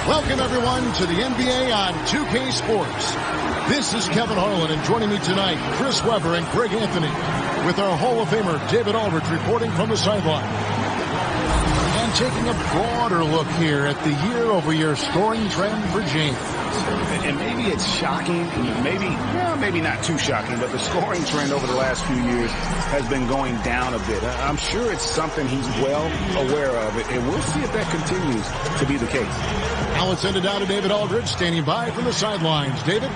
Welcome, everyone, to the NBA on 2K Sports. This is Kevin Harlan, and joining me tonight, Chris Webber and Greg Anthony, with our Hall of Famer David Aldridge reporting from the sideline. And taking a broader look here at the year-over-year scoring trend for James. And maybe it's shocking, maybe not too shocking, but the scoring trend over the last few years has been going down a bit. I'm sure it's something he's well aware of, and we'll see if that continues to be the case. Now let's send it down to David Aldridge, standing by from the sidelines. David?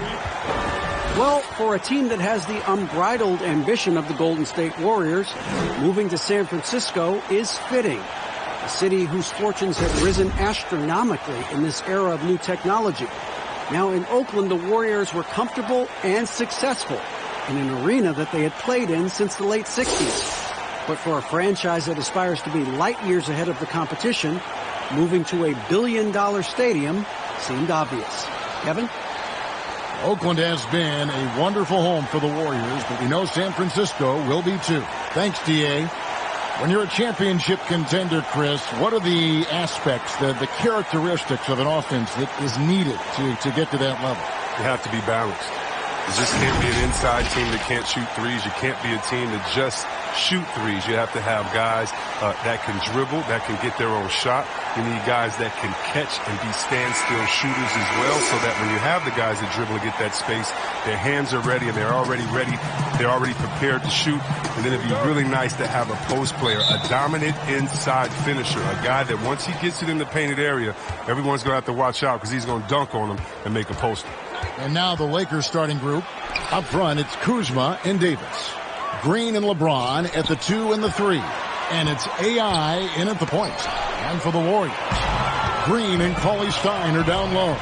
Well, for a team that has the unbridled ambition of the Golden State Warriors, moving to San Francisco is fitting. A city whose fortunes have risen astronomically in this era of new technology. Now in Oakland, the Warriors were comfortable and successful in an arena that they had played in since the late 60s. But for a franchise that aspires to be light years ahead of the competition, moving to a billion-dollar stadium seemed obvious. Kevin? Oakland has been a wonderful home for the Warriors, but we know San Francisco will be too. Thanks, D.A. When you're a championship contender, Chris, what are the aspects, the characteristics of an offense that is needed to get to that level? You have to be balanced. You just can't be an inside team that can't shoot threes. You can't be a team that just shoot threes. You have to have guys that can dribble, that can get their own shot. You need guys that can catch and be standstill shooters as well, so that when you have the guys that dribble and get that space, their hands are ready and they're already ready. They're already prepared to shoot. And then it'd be really nice to have a post player, a dominant inside finisher, a guy that once he gets it in the painted area, everyone's going to have to watch out because he's going to dunk on them and make a poster. And now the Lakers starting group. Up front, it's Kuzma and Davis. Green and LeBron at the 2 and the 3. And it's AI in at the point. And for the Warriors, Green and Cauley Stein are down low.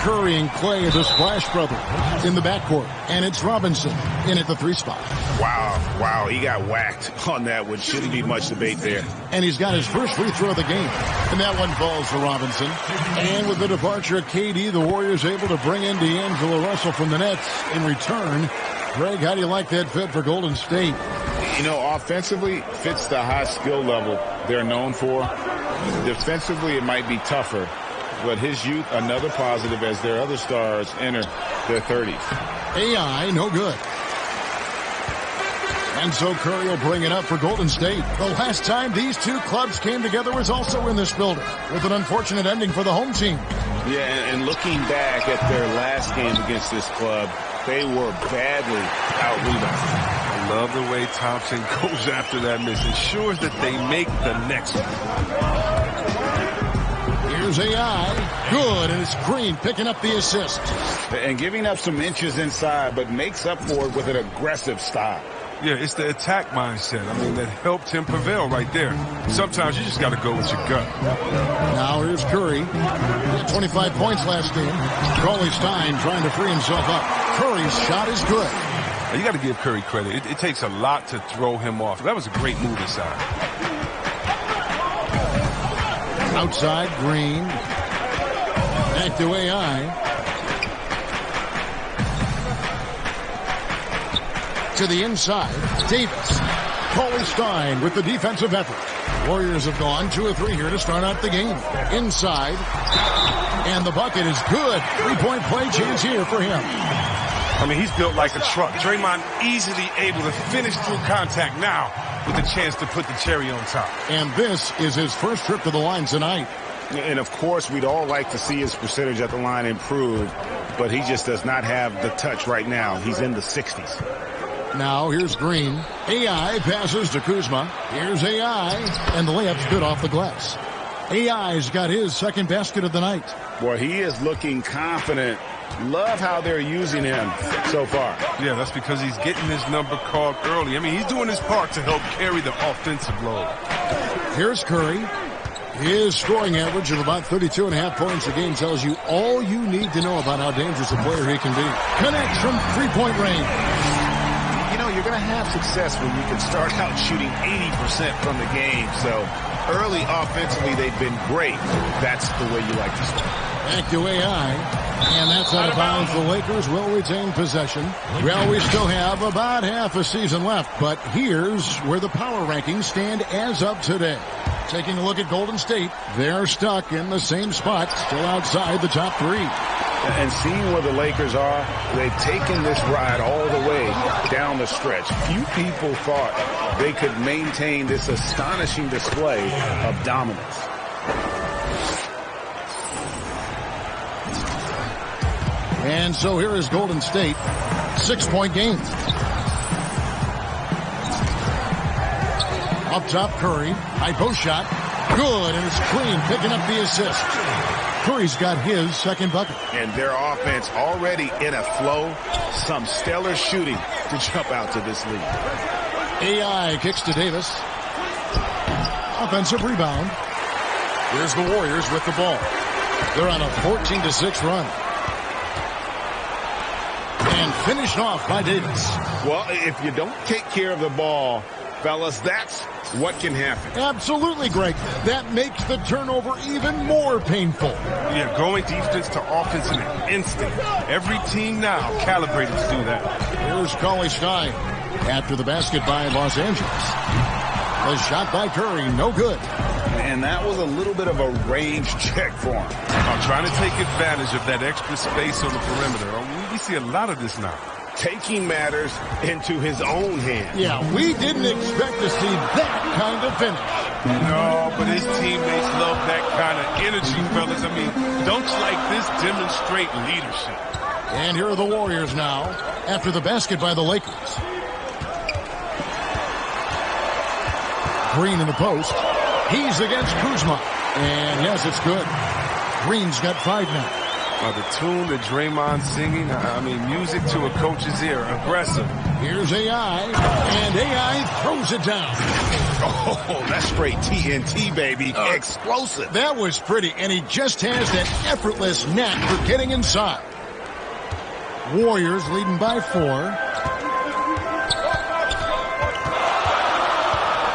Curry and Clay are the Splash Brothers in the backcourt. And it's Robinson in at the 3 spot. Wow, he got whacked on that one. Shouldn't be much debate there. And he's got his first free throw of the game. And that one falls for Robinson. And with the departure of KD, the Warriors able to bring in D'Angelo Russell from the Nets in return. Greg, how do you like that fit for Golden State? You know, offensively, fits the high skill level they're known for. Defensively, it might be tougher. But his youth, another positive as their other stars enter their 30s. AI, no good. And so Curry will bring it up for Golden State. The last time these two clubs came together was also in this building, with an unfortunate ending for the home team. Yeah, and looking back at their last game against this club, they were badly out-rebounded. I love the way Thompson goes after that miss. Ensures that they make the next one. Here's AI. Good, and it's Green picking up the assist. And giving up some inches inside, but makes up for it with an aggressive style. Yeah, it's the attack mindset. I mean, that helped him prevail right there. Sometimes you just got to go with your gut. Now here's Curry. He had 25 points last game. Cauley Stein trying to free himself up. Curry's shot is good. You got to give Curry credit. It takes a lot to throw him off. That was a great move inside. Outside, Green. Back to AI. To the inside, Davis. Cauley Stein with the defensive effort. Warriors have gone 2 of 3 here to start out the game. Inside. And the bucket is good. 3-point play chance here for him. I mean, he's built like a truck. Draymond easily able to finish through contact now with a chance to put the cherry on top. And this is his first trip to the line tonight. And, of course, we'd all like to see his percentage at the line improve, but he just does not have the touch right now. He's in the 60s. Now here's Green. AI passes to Kuzma. Here's AI, and the layup's good off the glass. AI's got his second basket of the night. Boy, he is looking confident. Love how they're using him so far. Yeah, that's because he's getting his number called early. I mean, he's doing his part to help carry the offensive load. Here's Curry. His scoring average of about 32.5 points a game tells you all you need to know about how dangerous a player he can be. Connects from three-point range. You know, you're going to have success when you can start out shooting 80% from the game. So early offensively, they've been great. That's the way you like to start. Back to AI. And that's out of bounds. The Lakers will retain possession. Well, we still have about half a season left, but here's where the power rankings stand as of today. Taking a look at Golden State, they're stuck in the same spot, still outside the top 3. And seeing where the Lakers are, they've taken this ride all the way down the stretch. Few people thought they could maintain this astonishing display of dominance. And so here is Golden State, 6-point game. Up top, Curry, high post shot, good, and it's clean, picking up the assist. Curry's got his second bucket. And their offense already in a flow. Some stellar shooting to jump out to this lead. AI kicks to Davis. Offensive rebound. Here's the Warriors with the ball. They're on a 14-6 run. And finished off by Davis. Well, if you don't take care of the ball, fellas, that's what can happen. Absolutely, Greg. That makes the turnover even more painful. Yeah, going defense to offense in an instant. Every team now calibrated to do that. Here's Cauley-Stein after the basket by Los Angeles. A shot by Curry, no good. And that was a little bit of a range check for him. Trying to take advantage of that extra space on the perimeter. We see a lot of this now. Taking matters into his own hands. Yeah, we didn't expect to see that kind of finish. No, but his teammates love that kind of energy, fellas. I mean, dunks like this demonstrate leadership. And here are the Warriors now after the basket by the Lakers. Green in the post. He's against Kuzma. And yes, it's good. Green's got 5 now. The tune that Draymond's singing, I mean, music to a coach's ear, aggressive. Here's AI, and AI throws it down. Oh, that's straight TNT, baby. Explosive. That was pretty, and he just has that effortless knack for getting inside. Warriors leading by 4.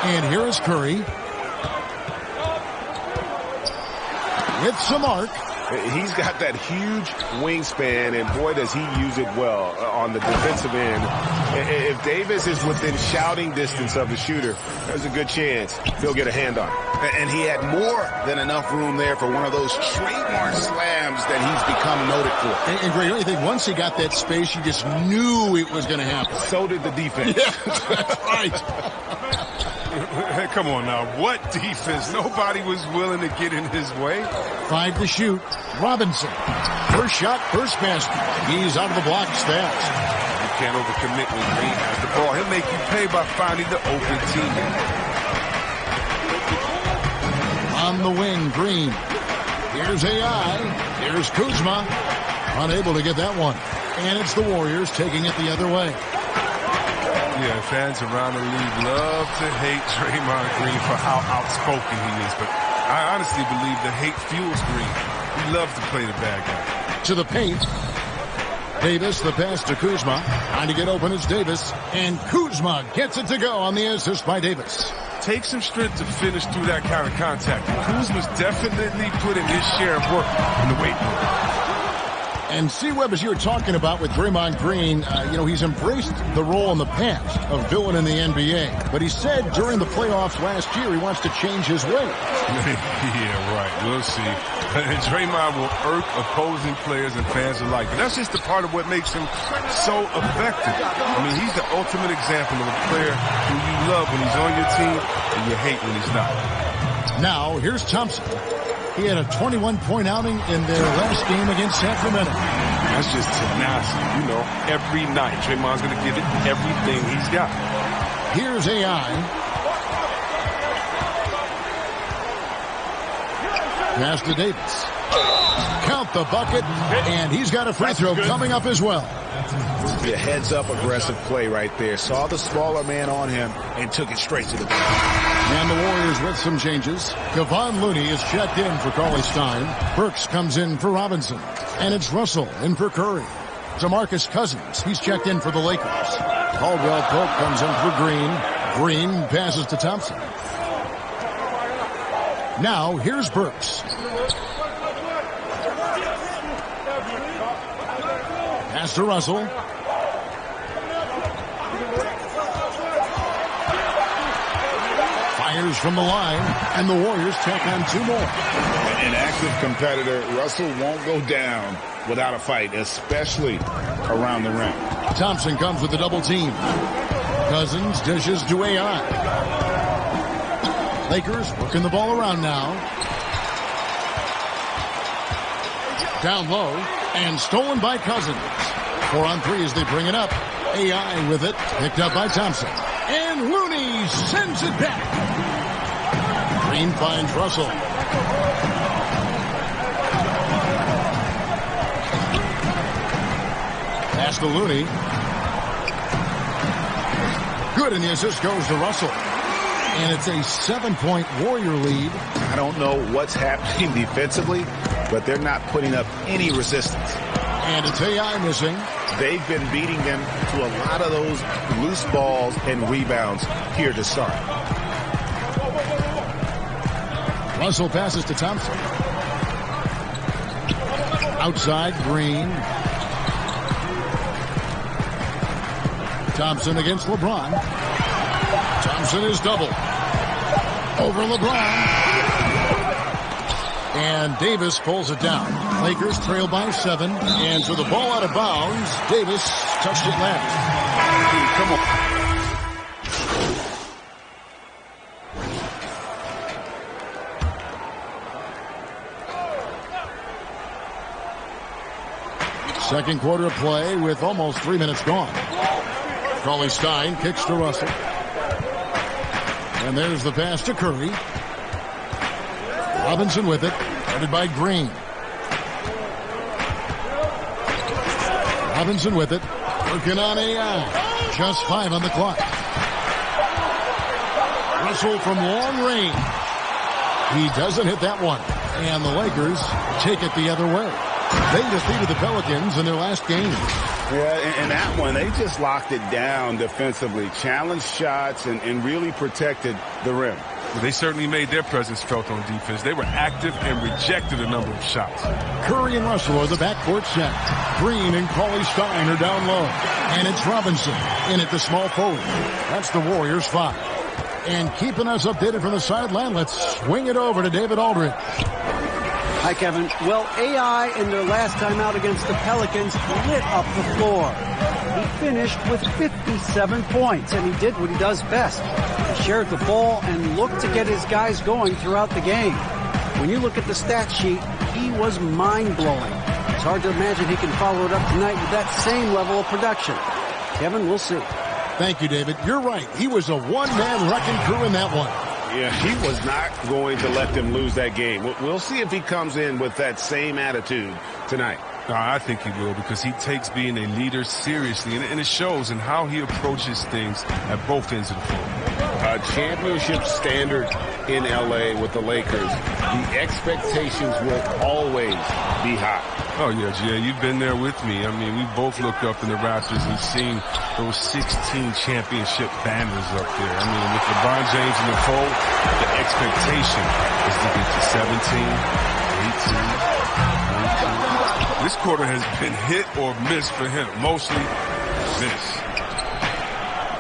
And here is Curry. With some arc. He's got that huge wingspan, and boy, does he use it well on the defensive end. If Davis is within shouting distance of the shooter, there's a good chance he'll get a hand on it. And he had more than enough room there for one of those trademark slams that he's become noted for. And Greg, I think once he got that space, you just knew it was going to happen. So did the defense. Yeah, that's right. Come on now. What defense? Nobody was willing to get in his way. 5 to shoot. Robinson. First shot, first basket. He's out of the blocks fast. You can't overcommit when Green has the ball. He'll make you pay by finding the open teammate. On the wing, Green. Here's AI. Here's Kuzma. Unable to get that one. And it's the Warriors taking it the other way. Yeah, fans around the league love to hate Draymond Green for how outspoken he is. But I honestly believe the hate fuels Green. He loves to play the bad guy. To the paint. Davis, the pass to Kuzma. Trying to get open is Davis. And Kuzma gets it to go on the assist by Davis. Take some strength to finish through that kind of contact. Kuzma's definitely putting his share of work in the weight room. And C-Web, as you were talking about with Draymond Green, he's embraced the role in the past of villain in the NBA. But he said during the playoffs last year he wants to change his ways. Yeah, right. We'll see. Draymond will irk opposing players and fans alike. But that's just a part of what makes him so effective. I mean, he's the ultimate example of a player who you love when he's on your team and you hate when he's not. Now, here's Thompson. He had a 21-point outing in their last game against Sacramento. That's just tenacity. Every night Draymond's going to give it everything he's got. Here's AI. Pass to Davis. Count the bucket, and he's got a free throw coming up as well. The heads-up aggressive play right there. Saw the smaller man on him and took it straight to the basket. And the Warriors with some changes. Kevon Looney is checked in for Cauley-Stein. Burks comes in for Robinson. And it's Russell in for Curry. DeMarcus Cousins, he's checked in for the Lakers. Caldwell Pope comes in for Green. Green passes to Thompson. Now, here's Burks. Pass to Russell. Fires from the line, and the Warriors take on 2 more. An active competitor, Russell won't go down without a fight, especially around the rim. Thompson comes with the double team. Cousins dishes to AI. Lakers working the ball around now. Down low, and stolen by Cousins. 4 on 3 as they bring it up. AI with it, picked up by Thompson. And Looney sends it back. Green finds Russell. Pass to Looney. Good, and the assist goes to Russell. And it's a 7-point Warrior lead. I don't know what's happening defensively, but they're not putting up any resistance. And it's AI missing. They've been beating them to a lot of those loose balls and rebounds here to start. Russell passes to Thompson. Outside, Green. Thompson against LeBron. Thompson is doubled. Over LeBron. And Davis pulls it down. Lakers trail by 7. And so the ball out of bounds. Davis touched it last. Come on. Second quarter of play with almost 3 minutes gone. Cauley-Stein kicks to Russell. And there's the pass to Curry. Robinson with it, headed by Green. Robinson with it, working on AI. Just 5 on the clock. Russell from long range. He doesn't hit that one. And the Lakers take it the other way. They defeated the Pelicans in their last game. Yeah, in that one, they just locked it down defensively, challenged shots, and really protected the rim. Well, they certainly made their presence felt on defense. They were active and rejected a number of shots. Curry and Russell are the backcourt set. Green and Cauley-Stein are down low. And it's Robinson in at the small forward. That's the Warriors 5. And keeping us updated from the sideline, let's swing it over to David Aldridge. Hi, Kevin. Well, AI in their last time out against the Pelicans lit up the floor. He finished with 57 points, and he did what he does best. He shared the ball and looked to get his guys going throughout the game. When you look at the stat sheet, he was mind-blowing. It's hard to imagine he can follow it up tonight with that same level of production. Kevin, we'll see. Thank you, David. You're right. He was a one-man wrecking crew in that one. Yeah, he was not going to let them lose that game. We'll see if he comes in with that same attitude tonight. I think he will, because he takes being a leader seriously, and it shows in how he approaches things at both ends of the floor. A championship standard in L.A. with the Lakers. The expectations will always be high. Oh, yeah, Jay, you've been there with me. I mean, we both looked up in the rafters and seen those 16 championship banners up there. I mean, with LeBron James in the fold, the expectation is to get to 17, 18, 19. This quarter has been hit or miss for him, mostly miss.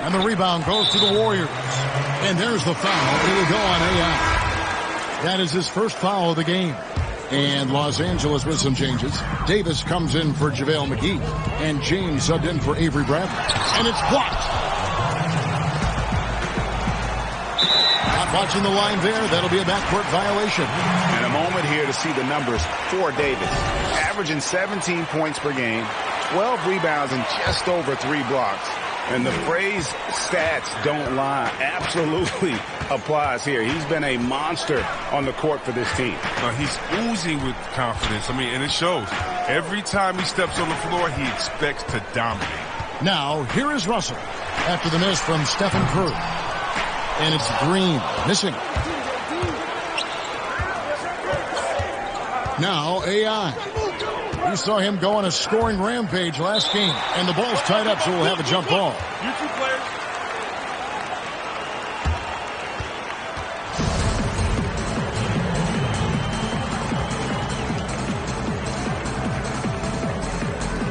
And the rebound goes to the Warriors. And there's the foul. It will go on AI. That is his first foul of the game. And Los Angeles with some changes. Davis comes in for JaVale McGee. And James subbed in for Avery Bradley. And it's blocked. Not watching the line there. That'll be a backcourt violation. And a moment here to see the numbers for Davis. Averaging 17 points per game, 12 rebounds, and just over 3 blocks. And the phrase stats don't lie absolutely applies here. He's been a monster on the court for this team. He's oozing with confidence. I mean, and it shows. Every time he steps on the floor, he expects to dominate. Now, here is Russell after the miss from Stephen Curry. And it's Green missing. Now, AI. We saw him go on a scoring rampage last game. And the ball's tied up, so we'll have a jump ball. You two players.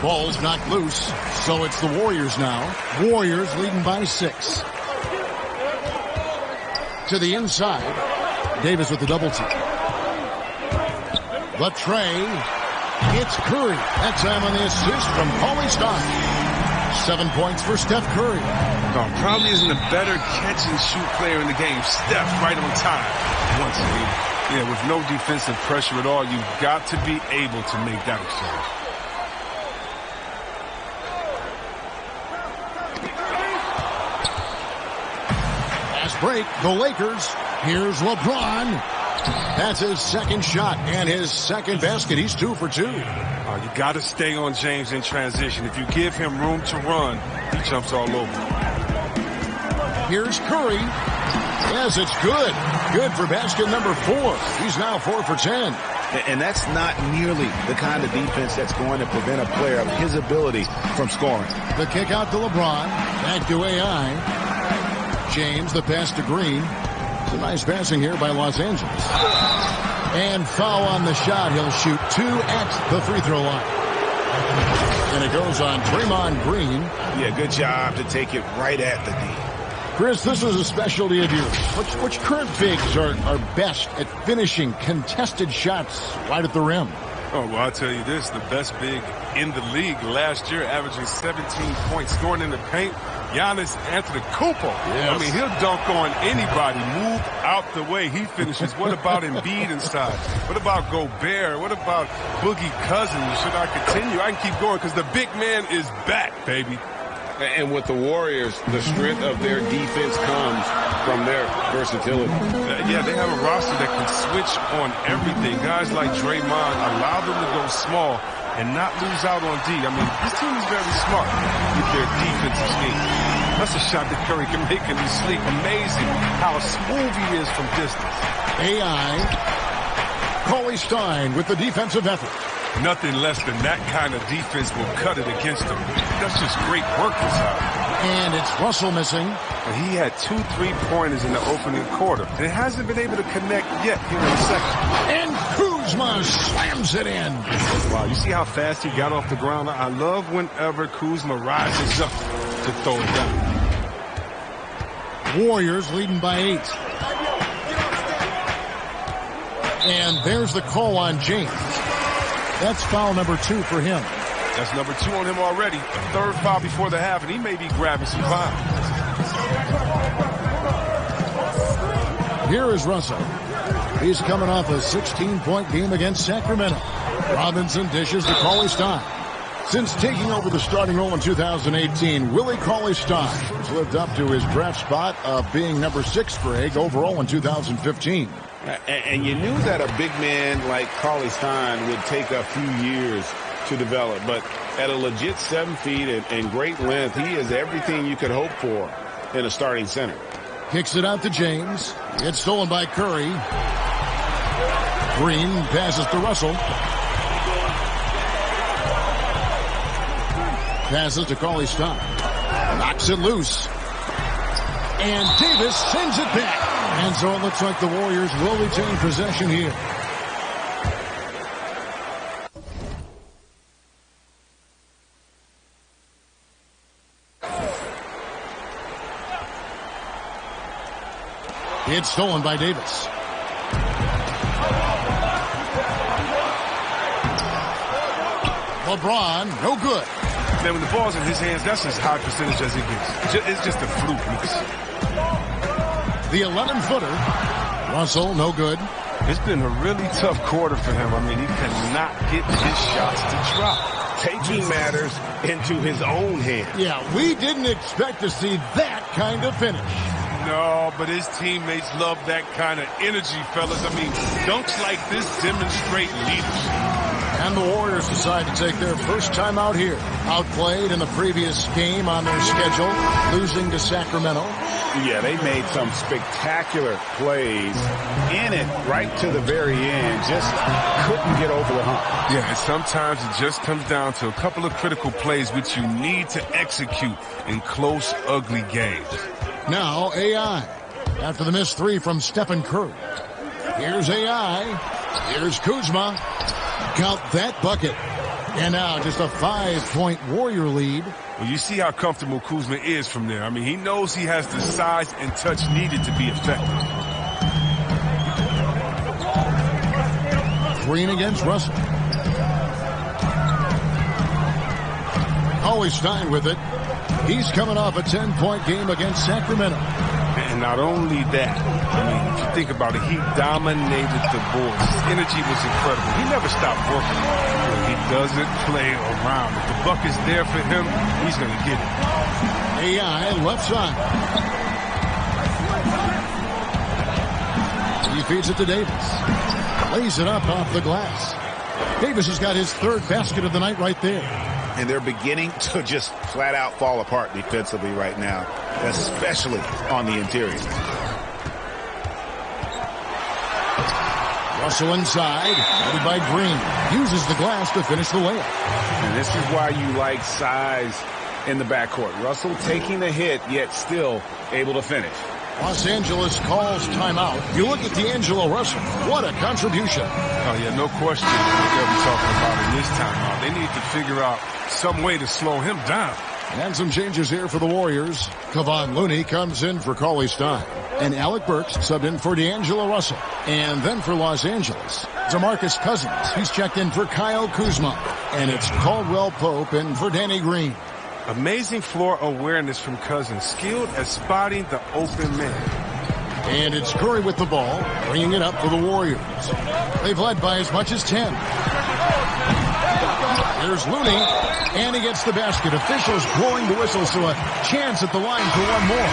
Ball's knocked loose, so it's the Warriors now. Warriors leading by 6. to the inside. Davis with the double team. The tray. It's Curry. That time on the assist from Paulie Stein. 7 points for Steph Curry. Probably isn't a better catch-and-shoot player in the game. Steph right on time. Once again. Yeah, with no defensive pressure at all, you've got to be able to make that exchange. Fast break, the Lakers. Here's LeBron. That's his second shot and his second basket. He's 2 for 2. You got to stay on James in transition. If you give him room to run, he jumps all over. Here's Curry. Yes, it's good. Good for basket number 4. He's now 4 for 10. And that's not nearly the kind of defense that's going to prevent a player of his ability from scoring. The kick out to LeBron. Back to AI. James, the pass to Green. Some nice passing here by Los Angeles. And foul on the shot. He'll shoot 2 at the free throw line. And it goes on Draymond Green. Yeah, good job to take it right at the D. Chris, this is a specialty of yours. Which current bigs are best at finishing contested shots right at the rim? Oh, well, I'll tell you this. The best big in the league last year, averaging 17 points, scoring in the paint, Giannis Antetokounmpo. Yes. I mean, he'll dunk on anybody. Move out the way. He finishes. What about Embiid inside? What about Gobert? What about Boogie Cousins? Should I continue? I can keep going because the big man is back, baby. And with the Warriors, the strength of their defense comes from their versatility. Yeah, they have a roster that can switch on everything. Guys like Draymond allow them to go small and not lose out on D. I mean, this team is very smart with their defensive scheme. That's a shot that Curry can make in his sleep. Amazing how smooth he is from distance. AI. Paulie Stein with the defensive effort. Nothing less than that kind of defense will cut it against them. That's just great work inside. And it's Russell missing. He had 2 3-pointers in the opening quarter. And it hasn't been able to connect yet here in the second. And Kuzma slams it in. Wow, you see how fast he got off the ground? I love whenever Kuzma rises up to throw it down. Warriors leading by 8. And there's the call on James. That's foul number 2 for him. That's number 2 on him already. 3rd foul before the half, and he may be grabbing some fouls. Here is Russell. He's coming off a 16-point game against Sacramento. Robinson dishes to Cauley-Stein. Since taking over the starting role in 2018, Willie Cauley-Stein has lived up to his draft spot of being number 6 grade overall in 2015. And you knew that a big man like Cauley-Stein would take a few years to develop. But at a legit 7 feet and great length, he is everything you could hope for in a starting center. Kicks it out to James. It's stolen by Curry. Green passes to Russell. Passes to Cauley-Stein. Knocks it loose. And Davis sends it back. And so it looks like the Warriors will retain possession here. It's stolen by Davis. LeBron, no good. Man, when the ball's in his hands, that's as high percentage as it gets. It's just a fluke miss. The 11-footer. Russell, no good. It's been a really tough quarter for him. I mean, he cannot get his shots to drop. Taking matters into his own hands. Yeah, we didn't expect to see that kind of finish. No, but his teammates love that kind of energy, fellas. I mean, dunks like this demonstrate leadership. And the Warriors decide to take their first time out here. Outplayed in the previous game on their schedule, losing to Sacramento. Yeah, they made some spectacular plays in it right to the very end. Just couldn't get over the hump. Yeah, and sometimes it just comes down to a couple of critical plays which you need to execute in close, ugly games. Now AI. After the missed 3 from Stephen Curry. Here's AI. Here's Kuzma. Count that bucket. And now just a 5-point Warrior lead. Well, you see how comfortable Kuzma is from there. I mean, he knows he has the size and touch needed to be effective. Green against Russell. Always Stein with it. He's coming off a 10-point game against Sacramento. And not only that, I mean, if you think about it, he dominated the boards. His energy was incredible. He never stopped working. He doesn't play around. If the buck is there for him, he's going to get it. AI left side. He feeds it to Davis. Lays it up off the glass. Davis has got his third basket of the night right there. And they're beginning to just flat out fall apart defensively right now, especially on the interior. Russell inside, headed by Green. Uses the glass to finish the layup. And this is why you like size in the backcourt. Russell taking the hit, yet still able to finish. Los Angeles calls timeout. You look at D'Angelo Russell. What a contribution. Oh, yeah, no question what they'll be talking about in this timeout. They need to figure out some way to slow him down. And some changes here for the Warriors. Kevon Looney comes in for Cauley Stein. And Alec Burks subbed in for D'Angelo Russell. And then for Los Angeles, DeMarcus Cousins. He's checked in for Kyle Kuzma. And it's Caldwell Pope in for Danny Green. Amazing floor awareness from Cousins. Skilled at spotting the open man. And it's Curry with the ball, bringing it up for the Warriors. They've led by as much as 10. Here's Looney, and he gets the basket. Officials blowing the whistle, so a chance at the line for one more.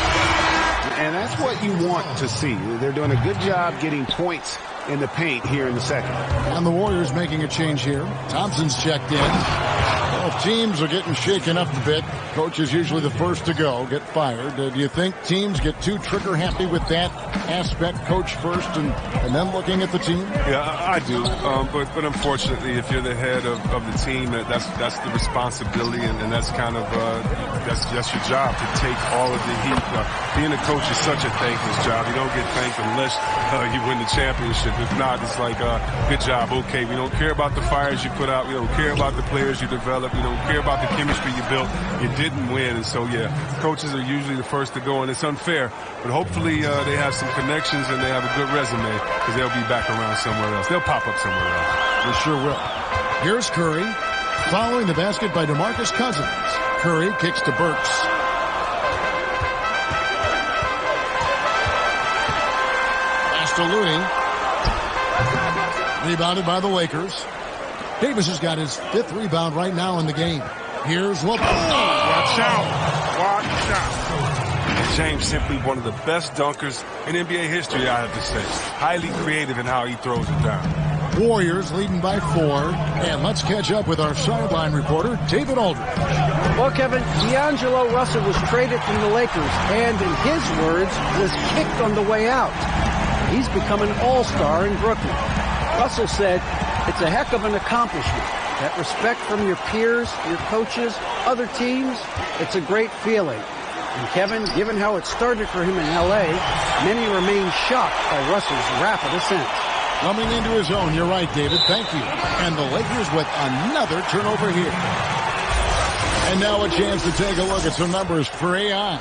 And that's what you want to see. They're doing a good job getting points in the paint here in the second. And the Warriors making a change here. Thompson's checked in. Well, teams are getting shaken up a bit. Coach is usually the first to go, get fired. Do you think teams get too trigger happy with that aspect, coach first and then looking at the team? Yeah, I do. But unfortunately, if you're the head of the team, that's the responsibility, and that's kind of that's your job to take all of the heat. Being a coach is such a thankless job. You don't get thanked unless you win the championship. If not, it's like, good job, okay. We don't care about the fires you put out. We don't care about the players you develop. We don't care about the chemistry you built. You didn't win. And so, yeah, coaches are usually the first to go, and it's unfair. But hopefully they have some connections and they have a good resume because they'll be back around somewhere else. They'll pop up somewhere else. They sure will. Here's Curry, following the basket by DeMarcus Cousins. Curry kicks to Burks. Pass to Looney. Rebounded by the Lakers. Davis has got his fifth rebound right now in the game. Here's LeBron. Watch out. Watch out. James simply one of the best dunkers in NBA history, I have to say. Highly creative in how he throws it down. Warriors leading by 4. And let's catch up with our sideline reporter, David Aldridge. Well, Kevin, D'Angelo Russell was traded from the Lakers and, in his words, was kicked on the way out. He's become an all-star in Brooklyn. Russell said, "It's a heck of an accomplishment. That respect from your peers, your coaches, other teams, it's a great feeling." And Kevin, given how it started for him in L.A., many remain shocked by Russell's rapid ascent. Coming into his own, you're right, David. Thank you. And the Lakers with another turnover here. And now a chance to take a look at some numbers for AI.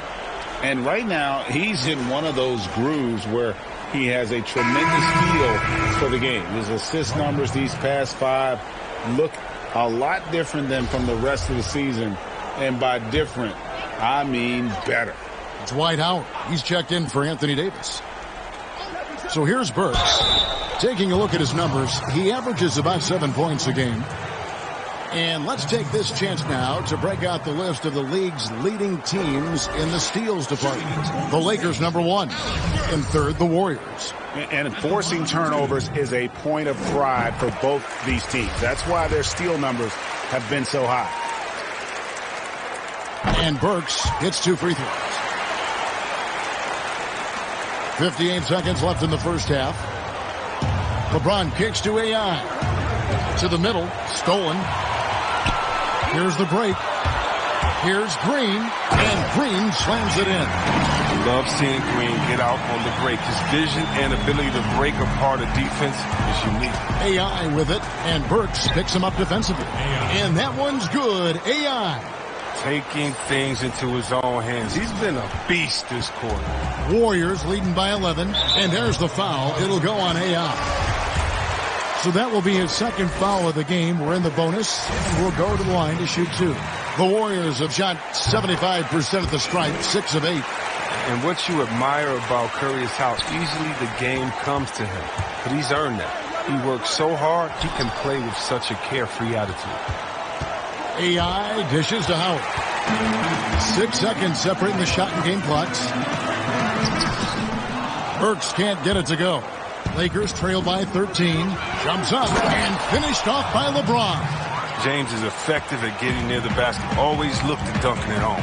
And right now, he's in one of those grooves where he has a tremendous feel for the game. His assist numbers these past 5 look a lot different than from the rest of the season. And by different, I mean better. It's Dwight Howard. He's checked in for Anthony Davis. So here's Burks. Taking a look at his numbers, he averages about 7 points a game. And let's take this chance now to break out the list of the league's leading teams in the steals department. The Lakers, number 1. In third, the Warriors. And forcing turnovers is a point of pride for both these teams. That's why their steal numbers have been so high. And Burks hits 2 free throws. 58 seconds left in the first half. LeBron kicks to AI. To the middle, stolen. Here's the break. Here's Green, and Green slams it in. Love seeing Green get out on the break. His vision and ability to break apart a defense is unique. AI with it, and Burks picks him up defensively. And that one's good. AI. Taking things into his own hands. He's been a beast this quarter. Warriors leading by 11, and there's the foul. It'll go on AI. So that will be his second foul of the game. We're in the bonus, and we'll go to the line to shoot 2. The Warriors have shot 75% at the stripe, 6 of 8. And what you admire about Curry is how easily the game comes to him. But he's earned that. He works so hard, he can play with such a carefree attitude. AI dishes to Howard. 6 seconds separating the shot and game clocks. Burks can't get it to go. Lakers trail by 13. Jumps up and finished off by LeBron. James is effective at getting near the basket. Always looked at dunking it home.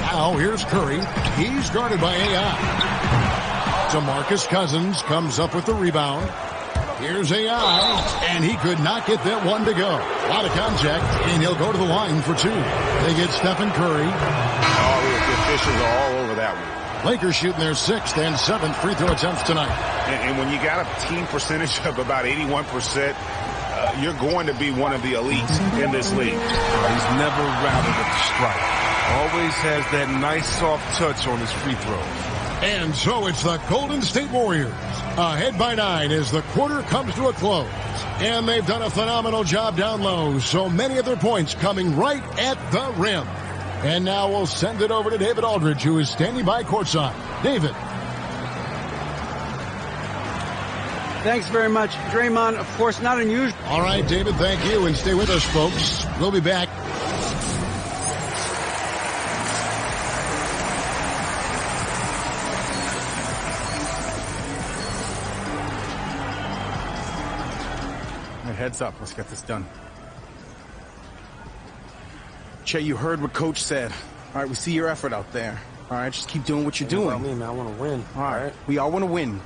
Now here's Curry. He's guarded by AI. DeMarcus Cousins comes up with the rebound. Here's AI, and he could not get that one to go. A lot of contact, and he'll go to the line for 2. They get Stephen Curry. Oh, the officials are all over that one. Lakers shooting their 6th and 7th free throw attempts tonight. And when you got a team percentage of about 81%, you're going to be one of the elites in this league. He's never rattled at the strike. Always has that nice soft touch on his free throws. And so it's the Golden State Warriors ahead by 9 as the quarter comes to a close. And they've done a phenomenal job down low, so many of their points coming right at the rim. And now we'll send it over to David Aldridge, who is standing by courtside. David. Thanks very much, Draymond. Of course, not unusual. All right, David, thank you. And stay with us, folks. We'll be back. Heads up. Let's get this done. Che, you heard what Coach said. All right, we see your effort out there. All right, just keep doing what you're doing. What about me, man? I want to win. All right, we all want to win.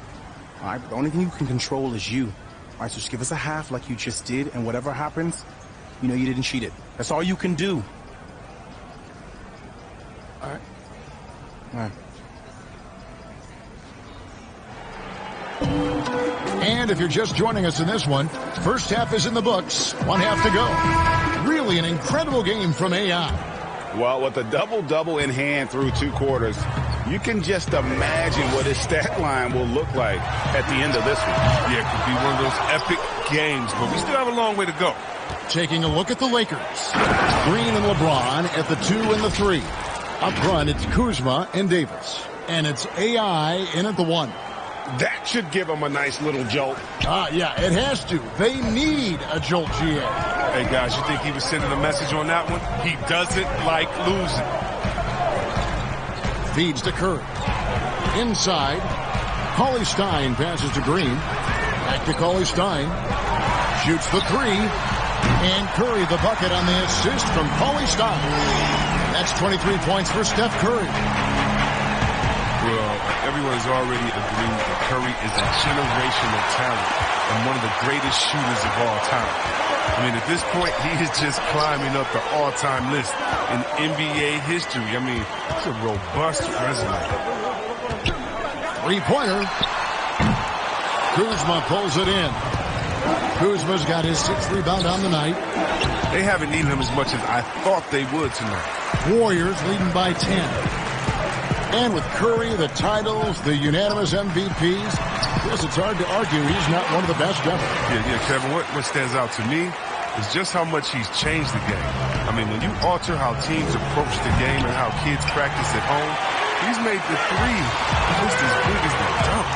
All right, but the only thing you can control is you. All right, so just give us a half like you just did, and whatever happens, you know you didn't cheat it. That's all you can do. All right. All right. And if you're just joining us in this one, first half is in the books. 1 half to go. Really an incredible game from AI. Well, with a double-double in hand through 2 quarters, you can just imagine what his stat line will look like at the end of this one. Yeah, it could be one of those epic games, but we still have a long way to go. Taking a look at the Lakers. Green and LeBron at the 2 and the 3. Up front, it's Kuzma and Davis. And it's AI in at the 1. That should give them a nice little jolt. Yeah, it has to. They need a jolt, GA. Hey, guys, you think he was sending a message on that one? He doesn't like losing. Feeds to Curry. Inside. Cauley Stein passes to Green. Back to Cauley Stein. Shoots the 3. And Curry the bucket on the assist from Cauley Stein. That's 23 points for Steph Curry. Well, everyone's already agreed that Curry is a generational talent and one of the greatest shooters of all time. I mean, at this point, he is just climbing up the all-time list in NBA history. I mean, it's a robust resume. 3-pointer. Kuzma pulls it in. Kuzma's got his 6th rebound on the night. They haven't needed him as much as I thought they would tonight. Warriors leading by 10. And with Curry, the titles, the unanimous MVPs, yes, it's hard to argue he's not one of the best ever. Yeah, Kevin, what stands out to me is just how much he's changed the game. I mean, when you alter how teams approach the game and how kids practice at home, he's made the 3 just as big as the dunk.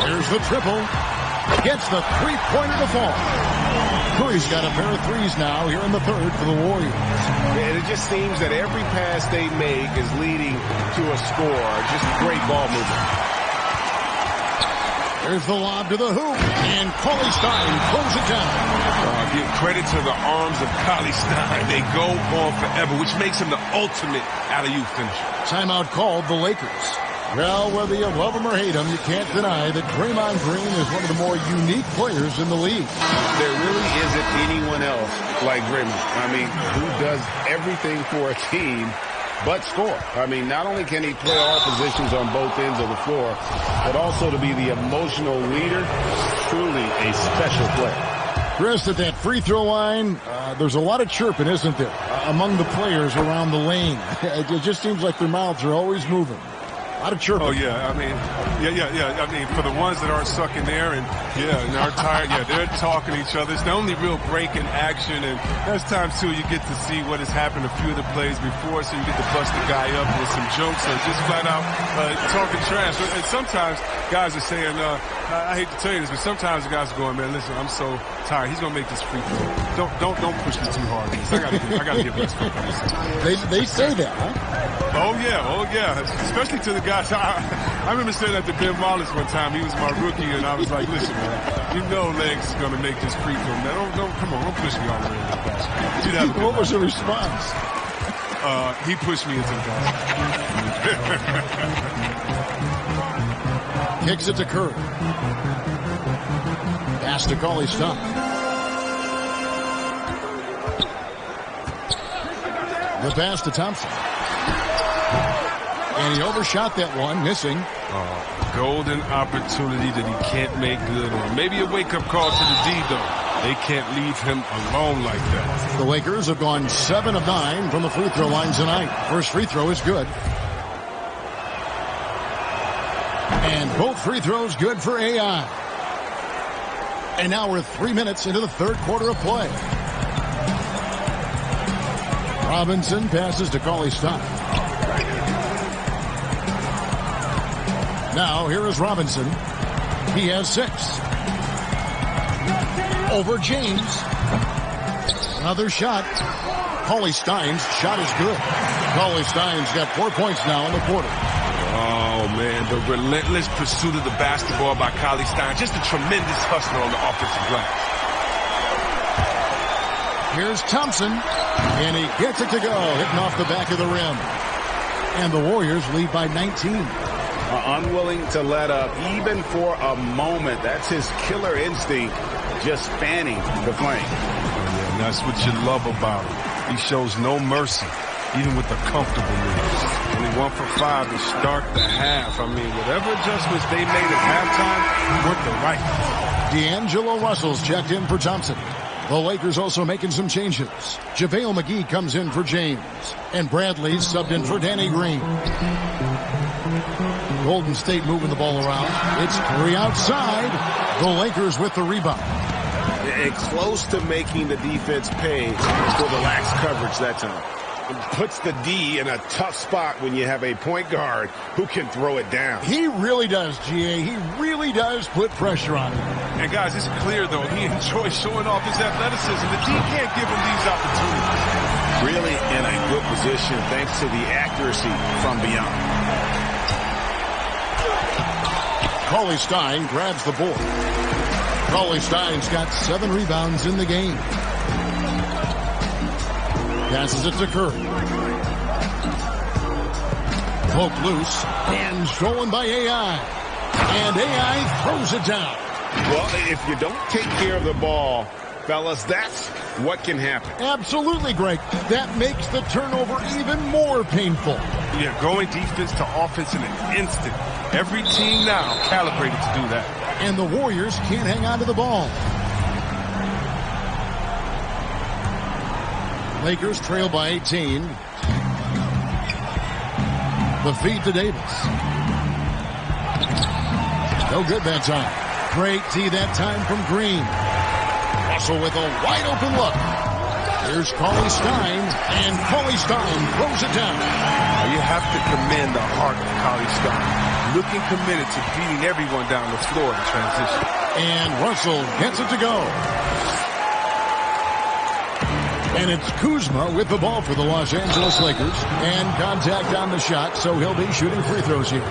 Here's the triple. Gets the 3-pointer to fall. Curry's got a pair of 3s now here in the 3rd for the Warriors. And it just seems that every pass they make is leading to a score. Just great ball movement. There's the lob to the hoop, and Cauley Stein pulls it down. Give credit to the arms of Cauley Stein. They go on forever, which makes him the ultimate alley-oop finisher. Timeout called the Lakers. Well, whether you love him or hate him, you can't deny that Draymond Green is one of the more unique players in the league. There really isn't anyone else like Draymond. I mean, who does everything for a team but score. I mean, not only can he play all positions on both ends of the floor, but also to be the emotional leader, truly a special player. Chris, at that free throw line, there's a lot of chirping, isn't there, among the players around the lane. It just seems like their mouths are always moving. A lot of chirping. Oh, yeah. I mean, yeah. I mean, for the ones that aren't sucking there and aren't tired, they're talking to each other. It's the only real break in action, and there's times, too, you get to see what has happened a few of the plays before, so you get to bust the guy up with some jokes or just flat out talking trash. And sometimes guys are saying, I hate to tell you this, but sometimes the guys are going, man, listen, I'm so tired. He's going to make this free throw. Don't push me too hard. I got to give this free throw. They say that, huh? Oh, yeah. Especially to the guys. I remember saying that to Ben Wallace one time. He was my rookie, and I was like, listen, man, you know Legs is going to make this free throw, man. Come on, don't push me all the way into the basket. What was the response? He pushed me into the basket. Kicks it to Curry. Pass to Cauley-Stein. The pass to Thompson. And he overshot that one, missing. Golden opportunity that he can't make good on. Maybe a wake-up call to the D, though. They can't leave him alone like that. The Lakers have gone 7 of 9 from the free throw line tonight. First free throw is good. And both free throws good for AI. And now we're 3 minutes into the third quarter of play. Robinson passes to Cauley-Stein. Now, here is Robinson. He has 6. Over James. Another shot. Cauley-Stein's shot is good. Cauley-Stein's got 4 points now in the quarter. Oh, man, the relentless pursuit of the basketball by Cauley-Stein. Just a tremendous hustler on the offensive glass. Here's Thompson, and he gets it to go, hitting off the back of the rim. And the Warriors lead by 19. Unwilling to let up even for a moment. That's his killer instinct, just fanning the flame. Yeah, and that's what you love about him. He shows no mercy, even with the comfortable moves. Only 1 for 5 to start the half. I mean, whatever adjustments they made at halftime weren't the right ones. D'Angelo Russell's checked in for Thompson. The Lakers also making some changes. JaVale McGee comes in for James. And Bradley's subbed in for Danny Green. Golden State moving the ball around. It's Curry outside. The Lakers with the rebound. And close to making the defense pay for the lax coverage that time. It puts the D in a tough spot when you have a point guard who can throw it down. He really does, GA. He really does put pressure on him. And, guys, it's clear, though, he enjoys showing off his athleticism. The D can't give him these opportunities. Really in a good position thanks to the accuracy from beyond. Cauley-Stein grabs the board. Cauley-Stein's got 7 rebounds in the game. Passes it to Curry. Poked loose and stolen by AI. And AI throws it down. Well, if you don't take care of the ball, fellas, that's what can happen. Absolutely, Greg. That makes the turnover even more painful. Yeah, going defense to offense in an instant. Every team now calibrated to do that. And the Warriors can't hang on to the ball. Lakers trail by 18. The feed to Davis. No good that time. Great D that time from Green. Russell with a wide open look. Here's Cauley-Stein, and Cauley-Stein throws it down. You have to commend the heart of Cauley-Stein. Looking committed to beating everyone down the floor in transition. And Russell gets it to go. And it's Kuzma with the ball for the Los Angeles Lakers. And contact on the shot, so he'll be shooting free throws here.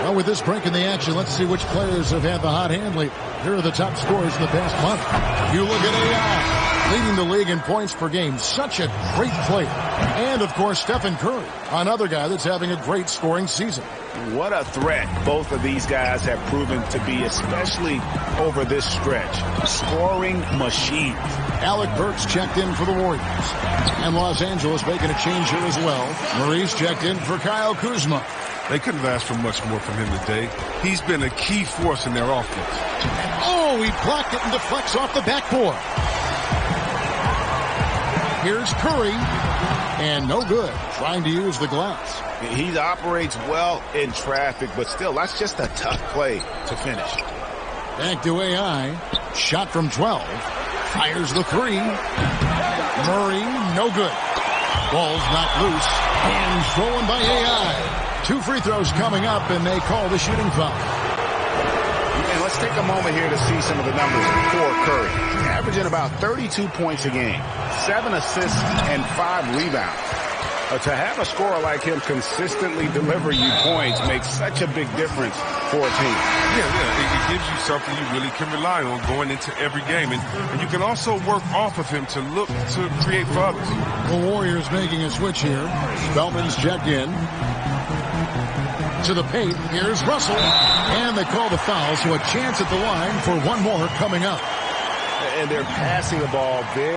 Well, with this break in the action, let's see which players have had the hot hand lately. Here are the top scorers in the past month. You look at AI, leading the league in points per game. Such a great player. And, of course, Stephen Curry, another guy that's having a great scoring season. What a threat both of these guys have proven to be, especially over this stretch. Scoring machines. Alec Burks checked in for the Warriors. And Los Angeles making a change here as well. Maurice checked in for Kyle Kuzma. They couldn't have asked for much more from him today. He's been a key force in their offense. Oh, he blocked it and deflects off the backboard. Here's Curry. And no good, trying to use the glass. He operates well in traffic, but still, that's just a tough play to finish. Back to AI. Shot from 12. Fires the three. Murray, no good. Ball's not loose. And thrown by AI. 2 free throws coming up, and they call the shooting foul. And let's take a moment here to see some of the numbers for Curry. Averaging about 32 points a game, 7 assists, and 5 rebounds. To have a scorer like him consistently deliver you points makes such a big difference for a team. Yeah, it gives you something you really can rely on going into every game. And you can also work off of him to look to create for others. The Warriors making a switch here. Spellman's checked in. To the paint, here's Russell. And they call the foul, so a chance at the line for one more coming up. And they're passing the ball very